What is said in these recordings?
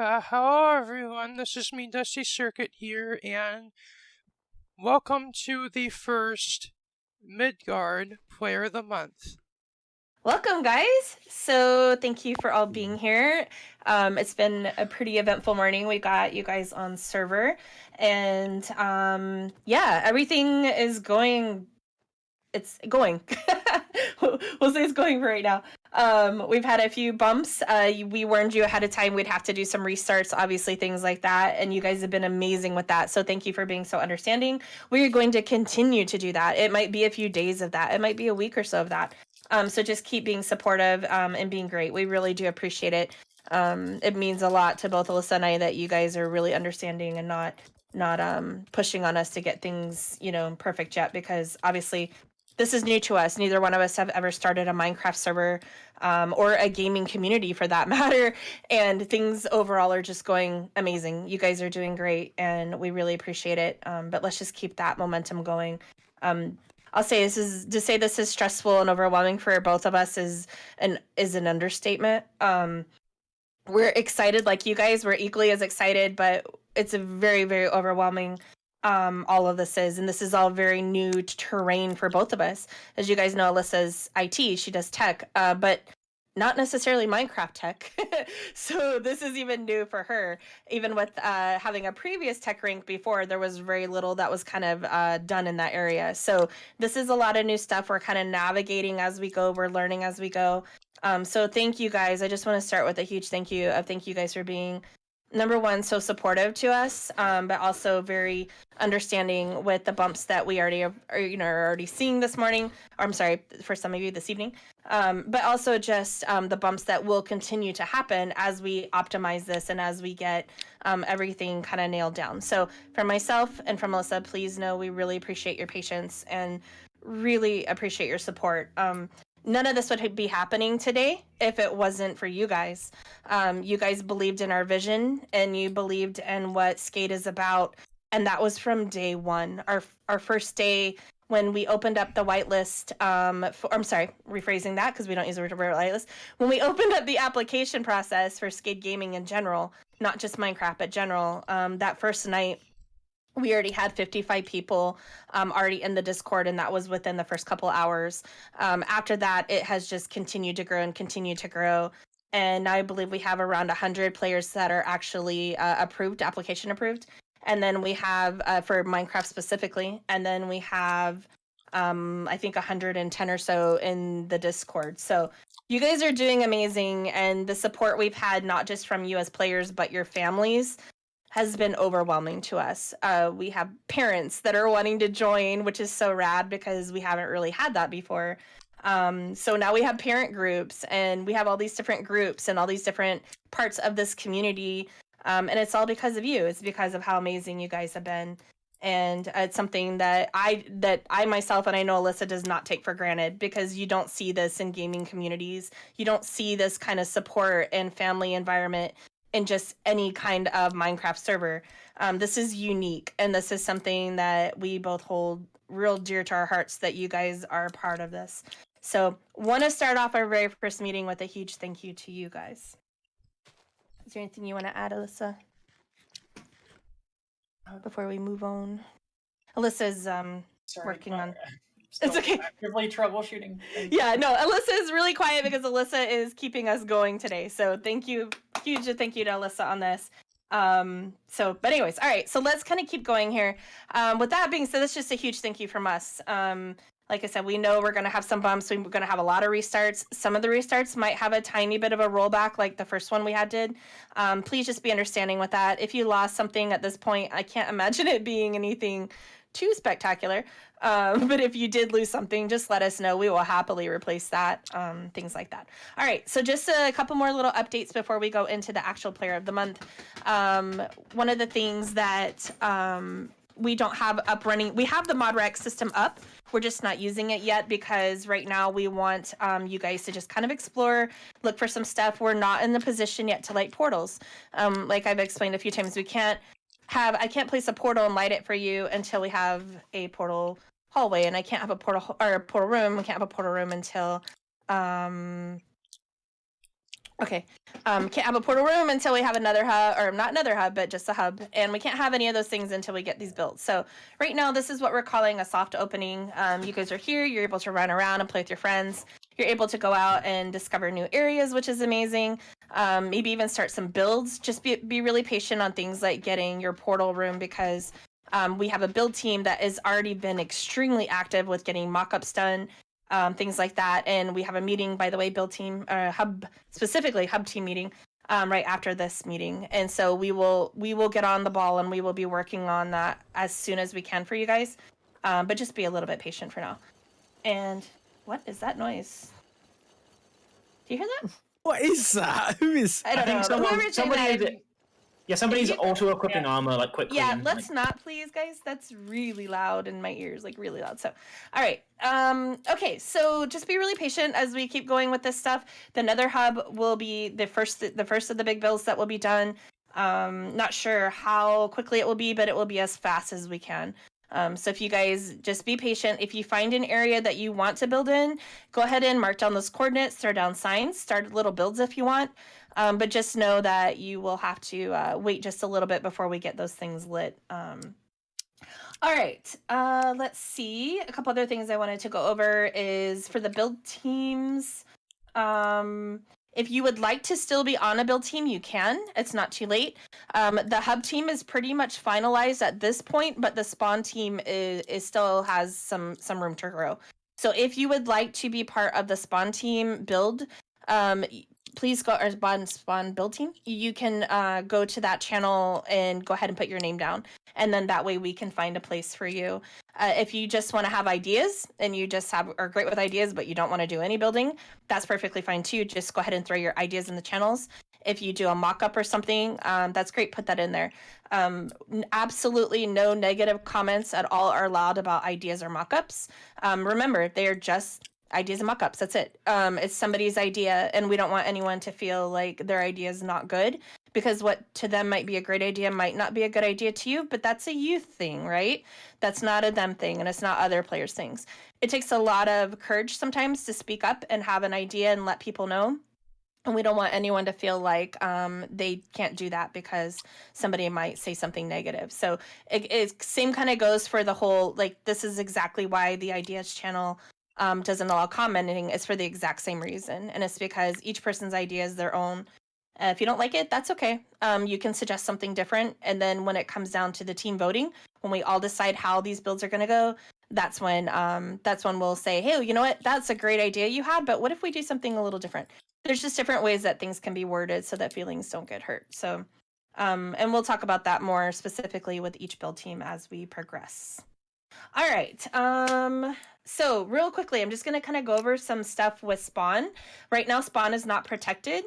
Hello everyone, this is me, Dusty Circuit here, and welcome to the first Midgard Player of the Month. Welcome, guys. So thank you for all being here. It's been a pretty eventful morning. We got you guys on server, and yeah, everything is going. It's going. We'll say it's going for right now. We've had a few bumps. We warned you ahead of time we'd have to do some restarts, obviously things like that, and you guys have been amazing with that. So thank you for being so understanding. We're going to continue to do that. It might be a few days of that. It might be a week or so of that. So just keep being supportive and being great. We really do appreciate it. It means a lot to both Alyssa and I that you guys are really understanding and not pushing on us to get things, perfect yet, because obviously this is new to us. Neither one of us have ever started a Minecraft server or a gaming community for that matter. And things overall are just going amazing. You guys are doing great and we really appreciate it. But let's just keep that momentum going. I'll say this is stressful and overwhelming for both of us is an understatement. We're excited like you guys. We're equally as excited, but it's a very, very overwhelming all of this is, and this is all very new terrain for both of us. As you guys know, Alyssa's IT, she does tech, but not necessarily Minecraft tech. So this is even new for her. Even with having a previous tech rank before, there was very little that was kind of done in that area. So this is a lot of new stuff. We're kind of navigating as we go. We're learning as we go. So thank you guys. I just want to start with a huge thank you guys for being number one, so supportive to us, but also very understanding with the bumps that we already are already seeing this morning. Or I'm sorry, for some of you this evening. But also just the bumps that will continue to happen as we optimize this and as we get everything kind of nailed down. So for myself and from Melissa, please know we really appreciate your patience and really appreciate your support. None of this would be happening today if it wasn't for you guys. You guys believed in our vision and you believed in what Skade is about. And that was from day one. Our first day when we opened up the whitelist. I'm sorry, rephrasing that because we don't use the word whitelist. When we opened up the application process for Skade Gaming in general, not just Minecraft, but general, that first night, we already had 55 people already in the Discord, and that was within the first couple hours. After that, it has just continued to grow and continue to grow. And I believe we have around 100 players that are actually application approved. And then we have, for Minecraft specifically, and then we have, I think, 110 or so in the Discord. So you guys are doing amazing, and the support we've had, not just from you as players, but your families, has been overwhelming to us. We have parents that are wanting to join, which is so rad because we haven't really had that before. So now we have parent groups and we have all these different groups and all these different parts of this community. And it's all because of you. It's because of how amazing you guys have been. And it's something that I myself, and I know Alyssa, does not take for granted, because you don't see this in gaming communities. You don't see this kind of support and family environment in just any kind of Minecraft server. This is unique, and this is something that we both hold real dear to our hearts, that you guys are a part of this. So want to start off our very first meeting with a huge thank you to you guys. Is there anything you want to add, Alyssa, before we move on? Alyssa's working on... It's okay. Actively troubleshooting. Yeah, no, Alyssa is really quiet because Alyssa is keeping us going today. So thank you, huge thank you to Alyssa on this. But anyways, all right, so let's kind of keep going here. With that being said, that's just a huge thank you from us. Like I said, we know we're going to have some bumps. We're going to have a lot of restarts. Some of the restarts might have a tiny bit of a rollback like the first one we did. Please just be understanding with that. If you lost something at this point, I can't imagine it being anything too spectacular. But if you did lose something, just let us know. We will happily replace that, things like that. All right, so just a couple more little updates before we go into the actual player of the month. One of the things that we don't have up running, we have the mod rec system up. We're just not using it yet because right now we want you guys to just kind of explore, look for some stuff. We're not in the position yet to light portals. Like I've explained a few times, I can't place a portal and light it for you until we have a portal hallway, and I can't have a portal room. We can't have a portal room until Okay. Can't have a portal room until we have another hub, or not another hub, but just a hub. And we can't have any of those things until we get these built. So right now, this is what we're calling a soft opening. You guys are here. You're able to run around and play with your friends. You're able to go out and discover new areas, which is amazing. Maybe even start some builds. Just be really patient on things like getting your portal room, because we have a build team that has already been extremely active with getting mock-ups done. Things like that. And we have a meeting, by the way, build team, hub, specifically hub team meeting, right after this meeting. And so we will get on the ball, and we will be working on that as soon as we can for you guys. But just be a little bit patient for now. And what is that noise? Do you hear that? What is that? Who is? I don't know. Somebody's auto-equipping armor like quickly. Yeah, let's not, please, guys. That's really loud in my ears, like really loud. So, all right. Okay, so just be really patient as we keep going with this stuff. The Nether Hub will be the first of the big builds that will be done. Not sure how quickly it will be, but it will be as fast as we can. So if you guys just be patient. If you find an area that you want to build in, go ahead and mark down those coordinates, throw down signs, start little builds if you want. But just know that you will have to wait just a little bit before we get those things lit. All right, let's see. A couple other things I wanted to go over is for the build teams. If you would like to still be on a build team, you can. It's not too late. The hub team is pretty much finalized at this point, but the spawn team is still has some room to grow. So if you would like to be part of the spawn team build, please go, or spawn build team. You can go to that channel and go ahead and put your name down. And then that way we can find a place for you. If you just want to have ideas and you just are great with ideas, but you don't want to do any building, that's perfectly fine too. Just go ahead and throw your ideas in the channels. If you do a mock-up or something, that's great. Put that in there. Absolutely no negative comments at all are allowed about ideas or mock-ups. Remember, they are just ideas and mock-ups. That's it. It's somebody's idea, and we don't want anyone to feel like their idea is not good, because what to them might be a great idea might not be a good idea to you, but that's a you thing, right? That's not a them thing, and it's not other players' things. It takes a lot of courage sometimes to speak up and have an idea and let people know. And we don't want anyone to feel like they can't do that because somebody might say something negative. So it same kind of goes for the whole, like, this is exactly why the Ideas channel doesn't allow commenting. It's for the exact same reason. And it's because each person's idea is their own. If you don't like it, that's okay. You can suggest something different. And then when it comes down to the team voting, when we all decide how these builds are going to go, that's when we'll say, hey, you know what? That's a great idea you had, but what if we do something a little different? There's just different ways that things can be worded so that feelings don't get hurt. So, and we'll talk about that more specifically with each build team as we progress. All right. So real quickly, I'm just going to kind of go over some stuff with Spawn. Right now, Spawn is not protected.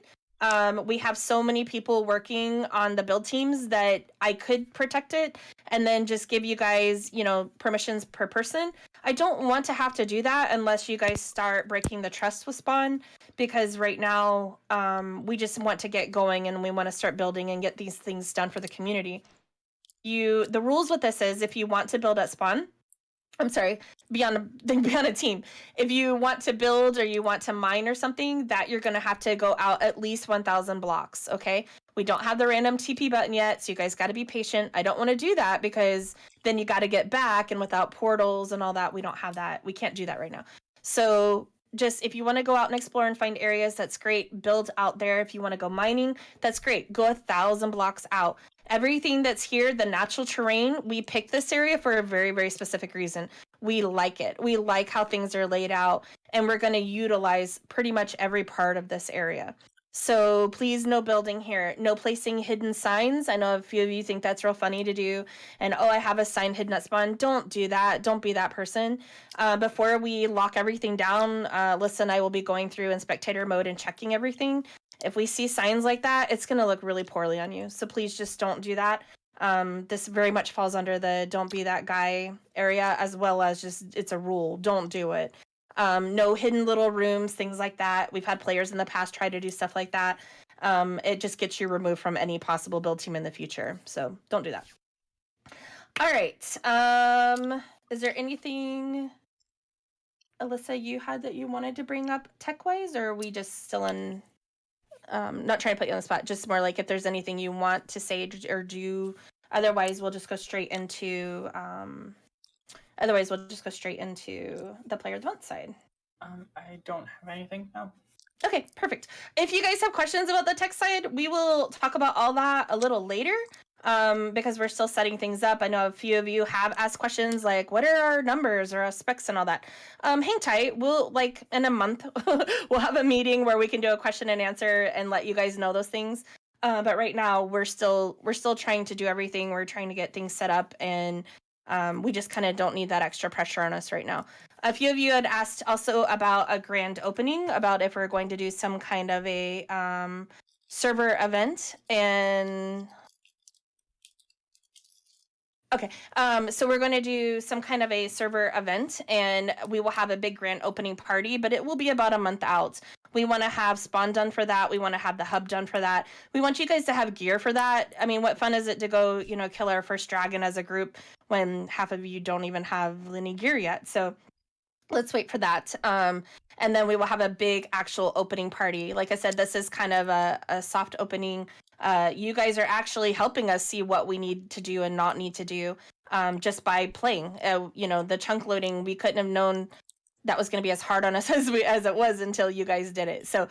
We have so many people working on the build teams that I could protect it and then just give you guys, permissions per person. I don't want to have to do that unless you guys start breaking the trust with Spawn, because right now we just want to get going and we want to start building and get these things done for the community. The rules with this is, if you want to build at Spawn, be on a team. If you want to build or you want to mine or something, that you're going to have to go out at least 1,000 blocks, okay? We don't have the random TP button yet, so you guys got to be patient. I don't want to do that because then you got to get back, and without portals and all that, we don't have that. We can't do that right now. So just, if you want to go out and explore and find areas, that's great. Build out there. If you want to go mining, that's great. Go 1,000 blocks out. Everything that's here, the natural terrain, we picked this area for a very, very specific reason. We like it. We like how things are laid out, and we're going to utilize pretty much every part of this area. So please, no building here, no placing hidden signs. I know a few of you think that's real funny to do. And, I have a sign hidden at Spawn. Don't do that. Don't be that person. Before we lock everything down, Alyssa and I will be going through in spectator mode and checking everything. If we see signs like that, it's going to look really poorly on you. So please just don't do that. This very much falls under the don't be that guy area, as well as just, it's a rule. Don't do it. No hidden little rooms, things like that. We've had players in the past try to do stuff like that. It just gets you removed from any possible build team in the future. So don't do that. All right. Is there anything, Alyssa, you had that you wanted to bring up tech-wise, or are we just still in not trying to put you on the spot, just more like if there's anything you want to say or do. Otherwise, we'll just go straight into the player of the month side. I don't have anything now. Okay, perfect. If you guys have questions about the tech side, we will talk about all that a little later. Because we're still setting things up. I know a few of you have asked questions like, what are our numbers or our specs and all that? Hang tight. We'll, like, in a month, we'll have a meeting where we can do a question and answer and let you guys know those things. But right now, we're still trying to do everything. We're trying to get things set up, and we just kind of don't need that extra pressure on us right now. A few of you had asked also about a grand opening, about if we're going to do some kind of a server event, and... Okay, so we're going to do some kind of a server event, and we will have a big grand opening party, but it will be about a month out. We want to have spawn done for that. We want to have the hub done for that. We want you guys to have gear for that. I mean, what fun is it to go, kill our first dragon as a group when half of you don't even have any gear yet? So let's wait for that. And then we will have a big actual opening party. Like I said, this is kind of a soft opening. You guys are actually helping us see what we need to do and not need to do just by playing. The chunk loading, we couldn't have known that was going to be as hard on us as it was until you guys did it. So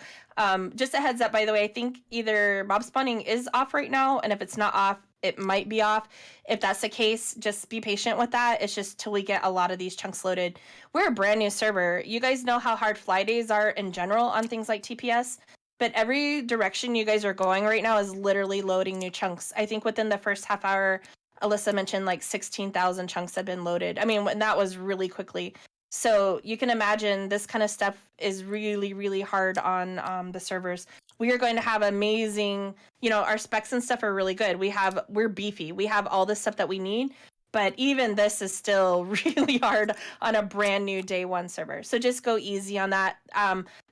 just a heads up, by the way, I think either mob spawning is off right now, and if it's not off, it might be off. If that's the case, just be patient with that. It's just till we get a lot of these chunks loaded. We're a brand new server. You guys know how hard fly days are in general on things like TPS, but every direction you guys are going right now is literally loading new chunks. I think within the first half hour, Alyssa mentioned like 16,000 chunks had been loaded. I mean, that was really quickly. So you can imagine this kind of stuff is really, really hard on the servers. We are going to have amazing, our specs and stuff are really good. We're beefy. We have all the stuff that we need, but even this is still really hard on a brand new day one server. So just go easy on that.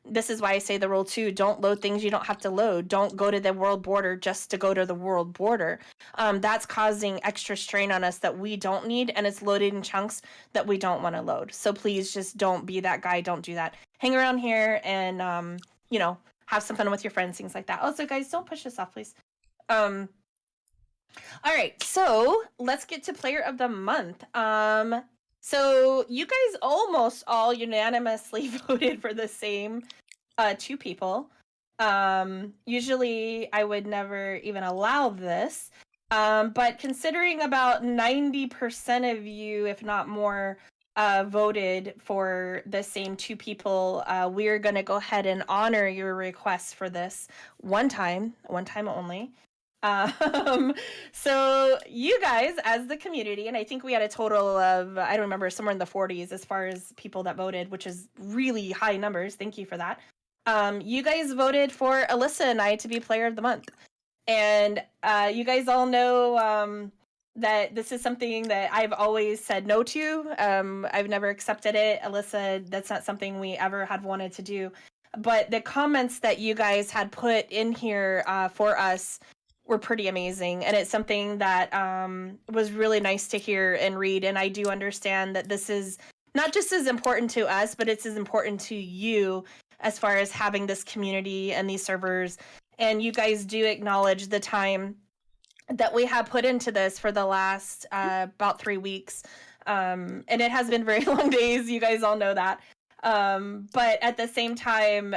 This is why I say the rule too, don't load things you don't have to load. Don't go to the world border just to go to the world border. That's causing extra strain on us that we don't need, and it's loaded in chunks that we don't want to load. So please just don't be that guy. Don't do that. Hang around here and, have some fun with your friends, things like that. Also, guys, don't push this off, please. All right, so let's get to player of the month. So you guys almost all unanimously voted for the same two people. Usually I would never even allow this, but considering about 90% of you, if not more, voted for the same two people, we're going to go ahead and honor your request for this one time only. So you guys as the community, and I think we had a total of, I don't remember, somewhere in the 40s as far as people that voted, which is really high numbers. Thank you for that. You guys voted for Alyssa and I to be player of the month. And you guys all know that this is something that I've always said no to. I've never accepted it. Alyssa, that's not something we ever had wanted to do. But the comments that you guys had put in here for us were pretty amazing. And it's something that was really nice to hear and read. And I do understand that this is not just as important to us, but it's as important to you as far as having this community and these servers. And you guys do acknowledge the time that we have put into this for the last about 3 weeks. And it has been very long days. You guys all know that. But at the same time,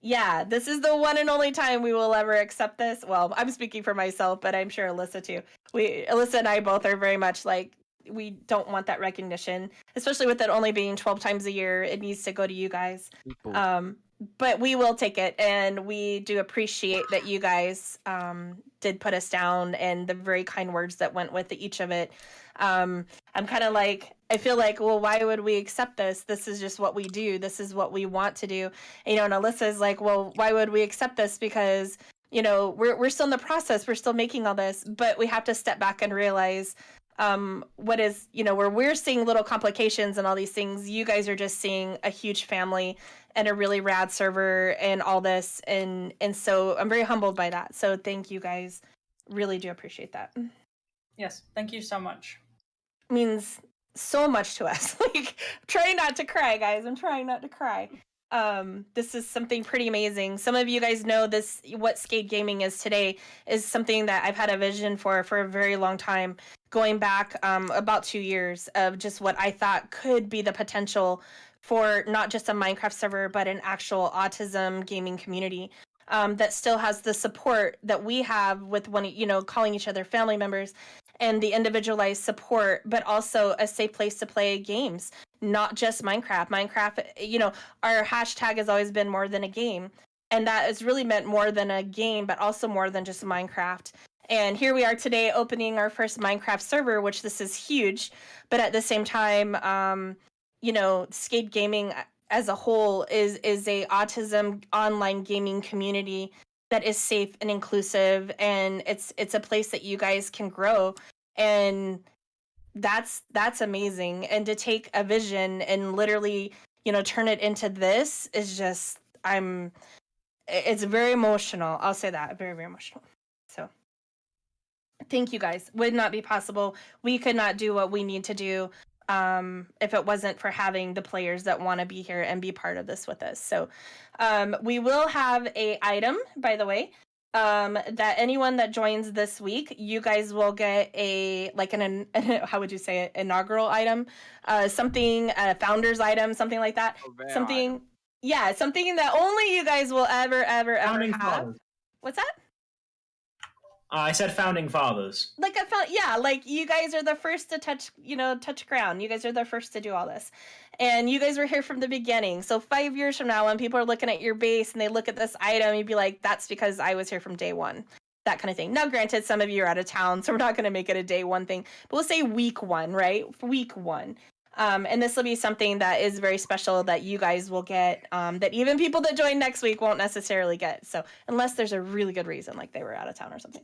yeah, this is the one and only time we will ever accept this. Well, I'm speaking for myself, but I'm sure Alyssa too. Alyssa and I both are very much like, we don't want that recognition, especially with it only being 12 times a year. It needs to go to you guys. But we will take it, and we do appreciate that you guys did put us down and the very kind words that went with each of it. I'm kind of like, I feel like, well, why would we accept this? This is just what we do. This is what we want to do. And Alyssa's like, well, why would we accept this? Because, we're still in the process. We're still making all this, but we have to step back and realize what is, where we're seeing little complications and all these things, you guys are just seeing a huge family and a really rad server and all this. And so I'm very humbled by that. So thank you guys. Really do appreciate that. Yes, thank you so much. Means so much to us. Like, trying not to cry, guys. I'm trying not to cry. This is something pretty amazing. Some of you guys know this. What Skade Gaming is today is something that I've had a vision for a very long time, going back about 2 years of just what I thought could be the potential for not just a Minecraft server, but an actual autism gaming community that still has the support that we have with calling each other family members and the individualized support, but also a safe place to play games. Not just Minecraft. Minecraft, our hashtag has always been more than a game. And that has really meant more than a game, but also more than just Minecraft. And here we are today opening our first Minecraft server, which this is huge. But at the same time, Skade Gaming as a whole is a autism online gaming community that is safe and inclusive. And it's a place that you guys can grow. And that's amazing. And to take a vision and literally turn it into this is just it's very emotional. I'll say that, very, very emotional. So thank you guys. Would not be possible. We could not do what we need to do if it wasn't for having the players that want to be here and be part of this with us. So we will have a item, by the way, that anyone that joins this week, you guys will get how would you say it, inaugural item, something, a founder's item, something like that. Something item. Yeah, something that only you guys will ever Founding have. fathers. What's that? I said founding fathers. Like you guys are the first to touch ground. You guys are the first to do all this. And you guys were here from the beginning. So 5 years from now, when people are looking at your base and they look at this item, you'd be like, that's because I was here from day one. That kind of thing. Now, granted, some of you are out of town, so we're not going to make it a day one thing. But we'll say week one, right? Week one. And this will be something that is very special that you guys will get, that even people that join next week won't necessarily get. So unless there's a really good reason, like they were out of town or something.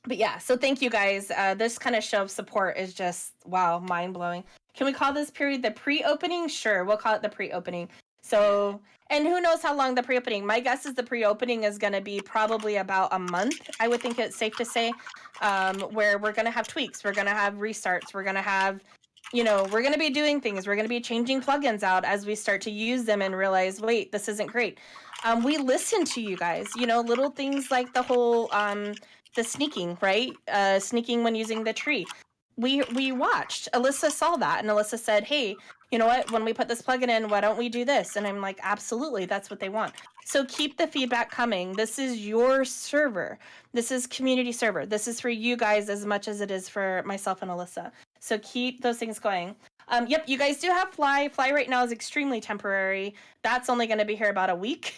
But yeah, so thank you guys. This kind of show of support is just, wow, mind-blowing. Can we call this period the pre-opening? Sure, we'll call it the pre-opening. So, and who knows how long the pre-opening. My guess is the pre-opening is going to be probably about a month, I would think it's safe to say, where we're going to have tweaks. We're going to have restarts. We're going to have, we're going to be doing things. We're going to be changing plugins out as we start to use them and realize, wait, this isn't great. We listen to you guys, little things like the whole, the sneaking, right? Sneaking when using the tree. We watched. Alyssa saw that, and Alyssa said, hey, you know what? When we put this plugin in, why don't we do this? And I'm like, absolutely, that's what they want. So keep the feedback coming. This is your server. This is community server. This is for you guys as much as it is for myself and Alyssa. So keep those things going. Yep, you guys do have Fly. Fly right now is extremely temporary. That's only going to be here about a week,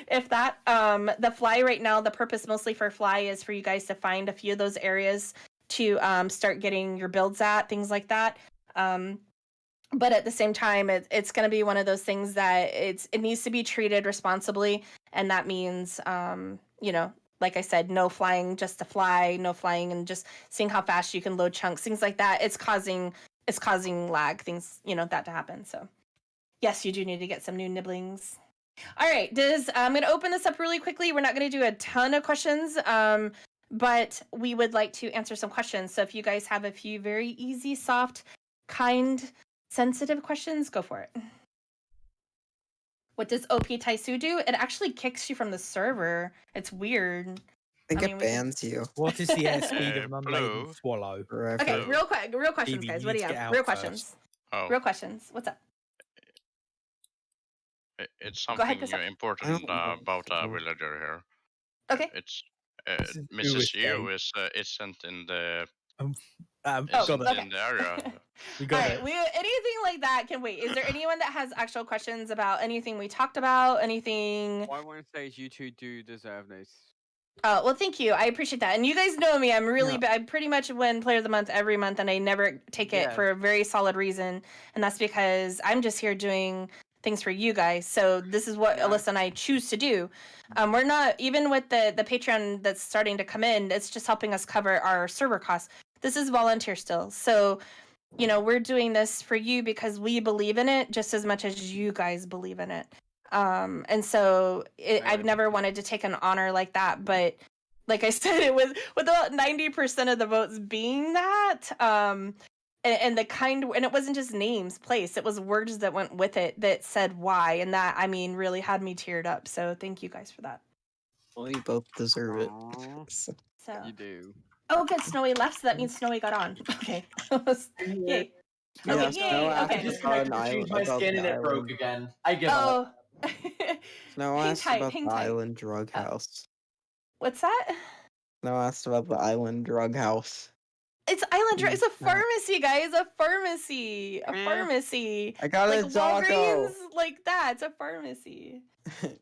if that. The Fly right now, the purpose mostly for Fly is for you guys to find a few of those areas to start getting your builds at, things like that. But at the same time, it's going to be one of those things that it needs to be treated responsibly. And that means, like I said, no flying just to fly, no flying and just seeing how fast you can load chunks, things like that. It's causing lag, things, that to happen. So yes, you do need to get some new nibblings. All right, I'm going to open this up really quickly. We're not going to do a ton of questions, but we would like to answer some questions. So if you guys have a few very easy, soft, kind, sensitive questions, go for it. What does OP Taisu do? It actually kicks you from the server. It's weird. I think it bans you. What is the airspeed of an unladen swallow? Okay, real questions, guys. What do you have? Real questions. Oh. Real questions. What's up? It's something important about a villager here. Okay. It's Mrs. Yu isn't in the in the area. We got it. Anything like that can wait. Is there anyone that has actual questions about anything we talked about? Anything? What I want to say is you two do deserve this. Oh, well, thank you. I appreciate that. And you guys know me. I pretty much win Player of the Month every month, and I never take it for a very solid reason. And that's because I'm just here doing things for you guys. So this is what Alyssa and I choose to do. We're not, even with the Patreon that's starting to come in, it's just helping us cover our server costs. This is volunteer still. So, we're doing this for you because we believe in it just as much as you guys believe in it. And so I've never wanted to take an honor like that, but like I said, it was with about 90% of the votes being that, and and it wasn't just names, place. It was words that went with it that said why, and that, I mean, really had me teared up. So thank you guys for that. Well, you both deserve it. Aw, So you do. oh, good, Snowy left, so that means Snowy got on. Okay, yay. Yeah, Okay, Snow yay. asked Okay. about I changed my about skin the and it broke island. again. I give up. Oh, Snow hang asked tight, about hang the tight. island drug house. What's that? Snow asked about the island drug house. It's Island Drug. It's a pharmacy, guys. A pharmacy. A Eh. pharmacy. I got Like a taco. Walgreens, like that. It's a pharmacy.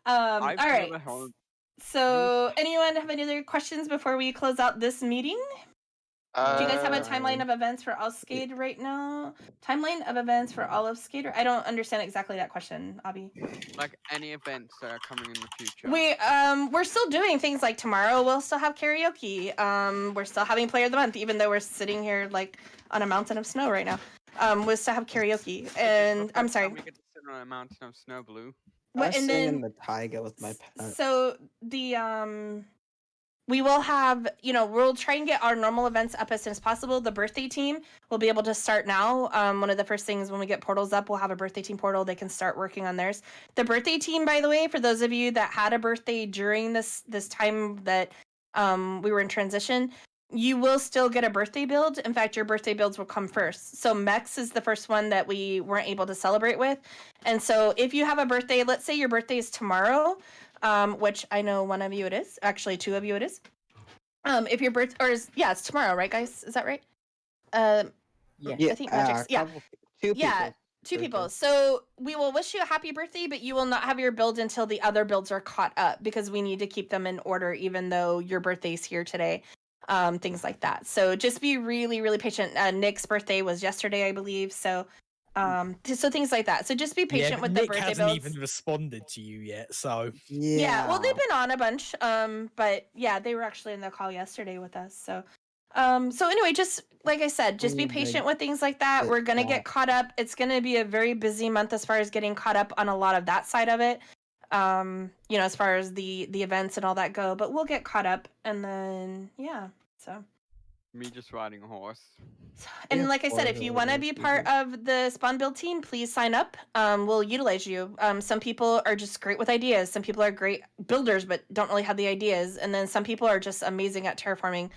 All I've right. never heard. So, anyone have any other questions before we close out this meeting? Do you guys have a timeline of events for all Skade right now? Timeline of events for all of Skade? I don't understand exactly that question, Abby. Like any events that are coming in the future. We're still doing things like tomorrow. We'll still have karaoke. We're still having Player of the Month, even though we're sitting here like on a mountain of snow right now. We'll still have karaoke. And I'm sorry. We get to sit on a mountain of snow, Blue. What? And in then the taiga with my pet. so we will have, we'll try and get our normal events up as soon as possible. The birthday team will be able to start now. One of the first things when we get portals up, we'll have a birthday team portal. They can start working on theirs. The birthday team, by the way, for those of you that had a birthday during this time that we were in transition, you will still get a birthday build. In fact, your birthday builds will come first. So Mex is the first one that we weren't able to celebrate with. And so if you have a birthday, let's say your birthday is tomorrow, which I know one of you it is. Actually, two of you it is. If your birth it's tomorrow, right, guys? Is that right? I think Magic's two people. Yeah, two people. So we will wish you a happy birthday, but you will not have your build until the other builds are caught up because we need to keep them in order, even though your birthday's here today. Things like that. So just be really, really patient. Nick's birthday was yesterday, I believe. So things like that. So just be patient with Nick the birthday hasn't builds. even responded to you yet, so Yeah, well, they've been on a bunch. But yeah, they were actually in the call yesterday with us. So anyway, just like I said, just be patient with things like that. We're gonna get caught up. It's gonna be a very busy month as far as getting caught up on a lot of that side of it. As far as the events and all that go, but we'll get caught up, and then so Me just riding a horse. and like I said, if you want to be part of the spawn build team, please sign up. We'll utilize you. Some people are just great with ideas. Some people are great builders but don't really have the ideas, and then some people are just amazing at terraforming.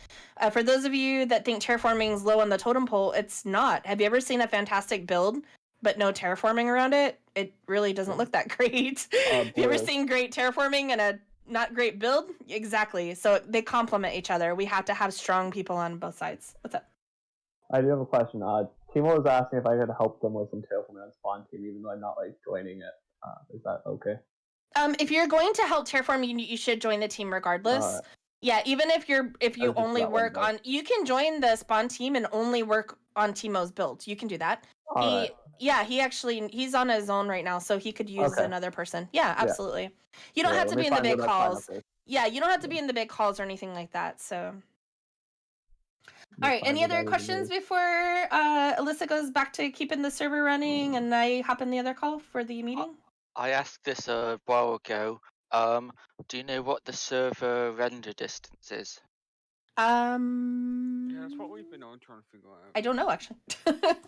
For those of you that think terraforming is low on the totem pole, it's not. Have you ever seen a fantastic build but no terraforming around it? It really doesn't look that great. Have you ever seen great terraforming and a not great build? Exactly. So they complement each other. We have to have strong people on both sides. What's up? I do have a question. Timo was asking if I could help them with some terraforming on Spawn Team, even though I'm not joining it. Is that okay? If you're going to help terraform, you should join the team regardless. Yeah, even if you only work on, you can join the Spawn team and only work on Timo's build. You can do that. He's on his own right now, so he could use another person. Yeah, absolutely. You don't have to be in the big calls. Yeah, you don't have to be in the big calls or anything like that. So, all right. Any other questions before Alyssa goes back to keeping the server running and I hop in the other call for the meeting? I asked this a while ago. Do you know what the server render distance is? Yeah, that's what we've been on trying to figure out. I don't know actually.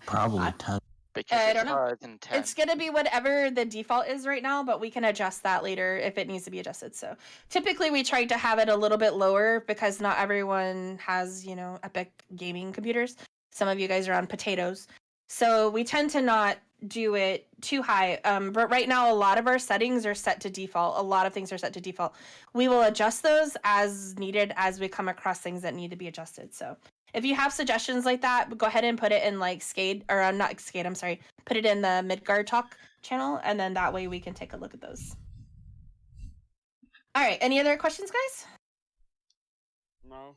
Probably 10. Because I it's don't know. higher than 10. It's gonna be whatever the default is right now, but we can adjust that later if it needs to be adjusted. So typically we try to have it a little bit lower because not everyone has, epic gaming computers. Some of you guys are on potatoes. So we tend to not do it too high. But right now a lot of our settings are set to default. A lot of things are set to default. We will adjust those as needed as we come across things that need to be adjusted. So if you have suggestions like that, go ahead and put it in Skade, or not Skade, I'm sorry. Put it in the Midgard Talk channel, and then that way we can take a look at those. All right, any other questions, guys? No?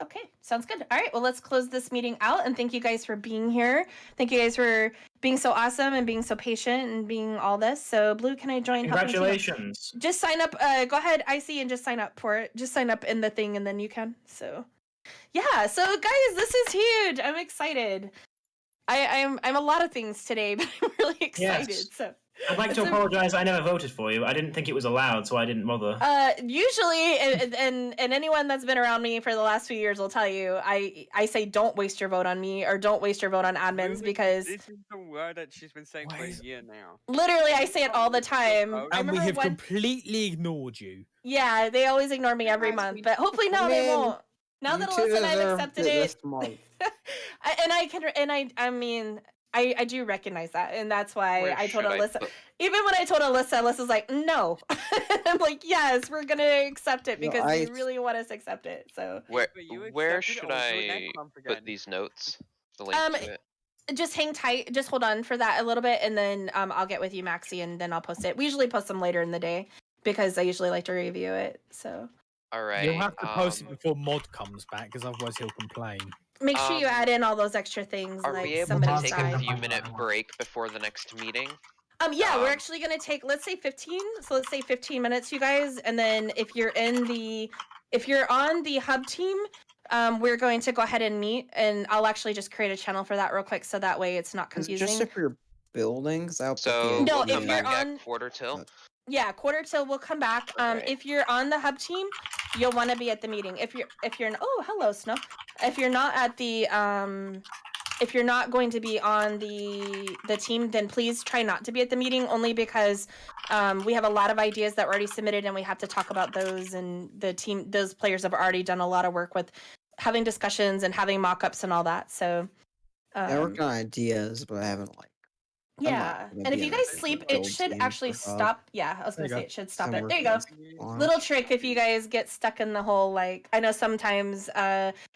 Okay, sounds good. All right, well, let's close this meeting out, and thank you guys for being here. Thank you guys for being so awesome and being so patient and being all this. So, Blue, can I join? Congratulations. Just sign up. Go ahead, IC, and just sign up for it. Just sign up in the thing, and then you can. So, yeah. So, guys, this is huge. I'm excited. I'm a lot of things today, but I'm really excited. Yes. So, I'd like to apologise. I never voted for you. I didn't think it was allowed, so I didn't bother. Usually, and anyone that's been around me for the last few years will tell you, I say don't waste your vote on me or don't waste your vote on admins because This is the word that she's been saying for a year now. literally I say it all the time. I And we remember have when, completely ignored you. yeah, they always ignore me every month, but hopefully now they Man, won't. Now that you two Alyssa and I've deserved accepted it it, this month. I mean, I do recognize that, and that's why Where I told should I Alyssa. put- Even when I told Alyssa, Alyssa's like, no. I'm like, yes, we're gonna accept it No, because I- you really want us to accept it. So Where should I put these notes? The link to it. just hang tight. Just hold on for that a little bit, and then I'll get with you, Maxie, and then I'll post it. We usually post them later in the day because I usually like to review it. So All right. You'll have to post it before Mod comes back, because otherwise he'll complain. make sure you add in all those extra things. Are like we able somebody to take died. a few minute break before the next meeting? Yeah, we're actually gonna take, let's say 15. So let's say 15 minutes, you guys, and then if you're on the hub team, we're going to go ahead and meet, and I'll actually just create a channel for that real quick, so that way it's not confusing. Just if you're buildings out So No, we'll if come you're back on- at quarter till. Yeah, quarter till we'll come back. If you're on the hub team, you'll want to be at the meeting. If you're oh, hello, Snow. If you're not at the if you're not going to be on the team, then please try not to be at the meeting, only because we have a lot of ideas that were already submitted and we have to talk about those, and those players have already done a lot of work with having discussions and having mock-ups and all that. So I worked on ideas, but I haven't yeah, and if you guys sleep, it should actually stop. Yeah, I was gonna say it should stop it. There you go. Little trick if you guys get stuck in the whole, like, I know sometimes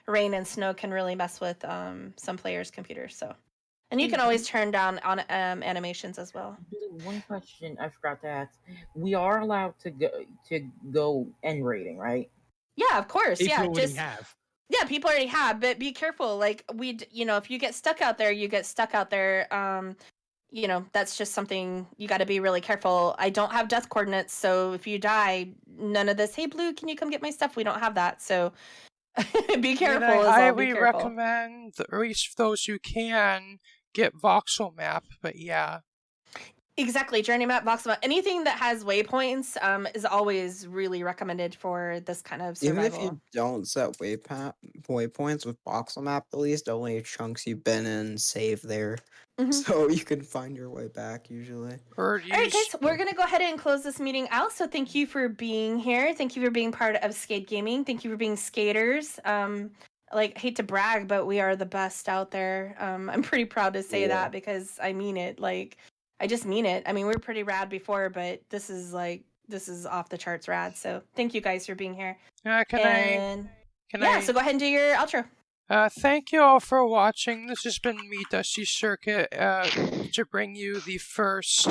rain and snow can really mess with some players' computers. So, and you can always turn down on animations as well. One question I forgot to ask: we are allowed to go end rating, right? Yeah, of course. People yeah, already have. Yeah, people already have, but be careful. Like if you get stuck out there, you get stuck out there. That's just something you got to be really careful. I don't have death coordinates, so if you die, none of this, hey, Blue, can you come get my stuff? We don't have that, so be careful. I highly recommend, at least those who can, get voxel map, but yeah. Exactly, journey map, voxel map, anything that has waypoints is always really recommended for this kind of survival. Even if you don't set waypoints with voxel map, at least only chunks you've been in save there. So you can find your way back usually. All right, guys, we're going to go ahead and close this meeting out. So thank you for being here. Thank you for being part of Skade Gaming. Thank you for being skaters. I hate to brag, but we are the best out there. I'm pretty proud to say that because I mean it. I just mean it. I mean, we were pretty rad before, but this is off the charts rad. So thank you guys for being here. So go ahead and do your outro. Thank you all for watching. This has been me, Dusty Circuit, to bring you the first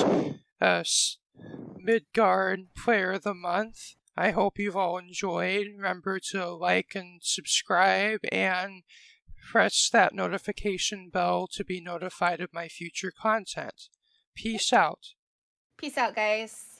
Midgard Player of the Month. I hope you've all enjoyed. Remember to like and subscribe and press that notification bell to be notified of my future content. Peace out. Peace out, guys.